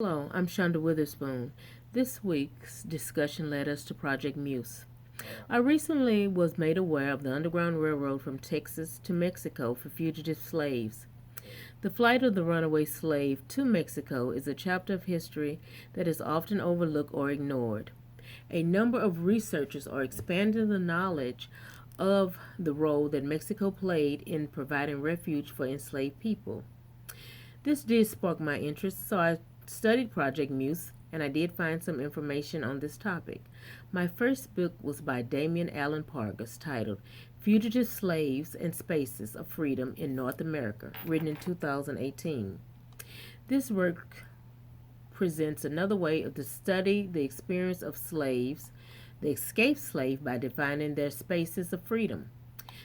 Hello, I'm Shonda Witherspoon. This week's discussion led us to Project Muse. I recently was made aware of the Underground Railroad from Texas to Mexico for fugitive slaves. The flight of the runaway slave to Mexico is a chapter of history that is often overlooked or ignored. A number of researchers are expanding the knowledge of the role that Mexico played in providing refuge for enslaved people. This did spark my interest, so I studied Project Muse and I did find some information on this topic. My first book was by Damian Allen Pargas titled Fugitive Slaves and Spaces of Freedom in North America, written in 2018. This work presents another way to study the experience of slaves, the escaped slave, by defining their spaces of freedom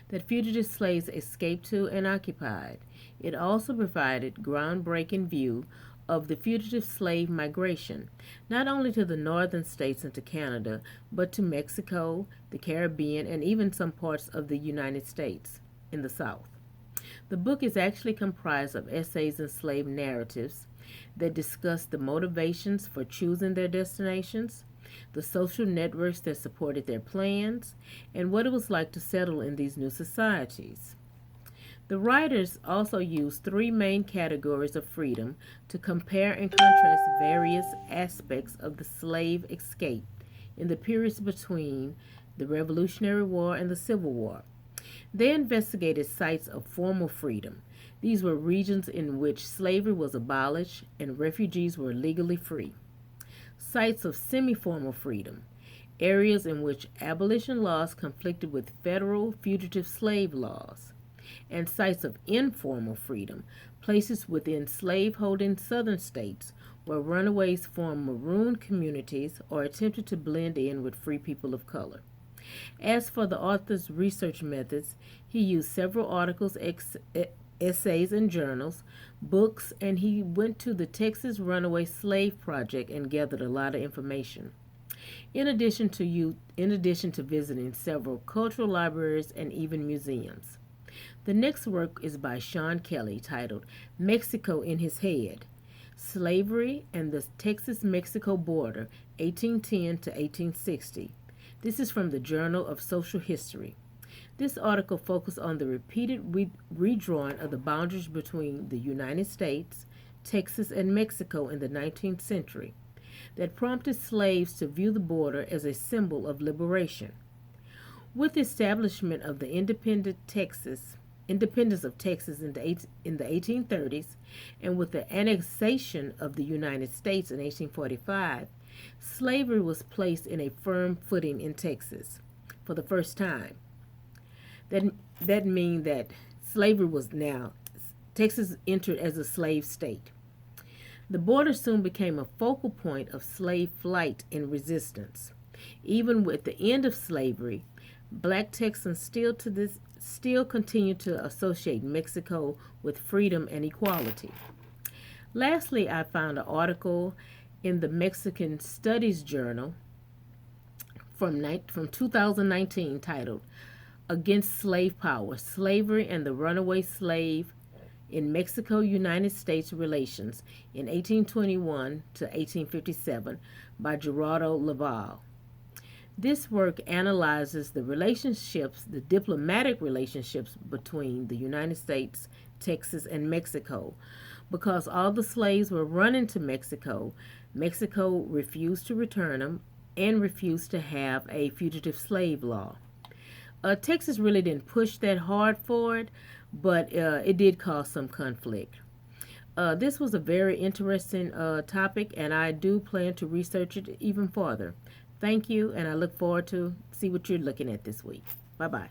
that fugitive slaves escaped to and occupied. It also provided groundbreaking view of the fugitive slave migration, not only to the northern states and to Canada, but to Mexico, the Caribbean, and even some parts of the United States in the South. The book is actually comprised of essays and slave narratives that discuss the motivations for choosing their destinations, the social networks that supported their plans, and what it was like to settle in these new societies. The writers also used three main categories of freedom to compare and contrast various aspects of the slave escape in the periods between the Revolutionary War and the Civil War. They investigated sites of formal freedom. These were regions in which slavery was abolished and refugees were legally free. Sites of semi formal freedom, areas in which abolition laws conflicted with federal fugitive slave laws, and sites of informal freedom, places within slave-holding southern states where runaways formed maroon communities or attempted to blend in with free people of color. As for the author's research methods, he used several articles, essays, and journals, books, and he went to the Texas Runaway Slave Project and gathered a lot of information. In addition to visiting several cultural libraries and even museums. The next work is by Sean Kelly titled Mexico in His Head: Slavery and the Texas-Mexico Border, 1810 to 1860. This is from the Journal of Social History. This article focused on the repeated redrawing of the boundaries between the United States, Texas, and Mexico in the 19th century that prompted slaves to view the border as a symbol of liberation. With the establishment of the independence of Texas in the 1830s, and with the annexation of the United States in 1845, slavery was placed in a firm footing in Texas for the first time. That, that means that slavery was now, Texas entered as a slave state. The border soon became a focal point of slave flight and resistance. Even with the end of slavery, black Texans still continue to associate Mexico with freedom and equality. Lastly, I found an article in the Mexican Studies Journal from 2019 titled Against Slave Power: Slavery and the Runaway Slave in Mexico-United States Relations in 1821 to 1857 by Gerardo Laval. This work analyzes the diplomatic relationships between the United States, Texas, and Mexico. Because all the slaves were running to Mexico, Mexico refused to return them and refused to have a fugitive slave law. Texas really didn't push that hard for it, but it did cause some conflict. This was a very interesting topic, and I do plan to research it even further. Thank you, and I look forward to see what you're looking at this week. Bye-bye.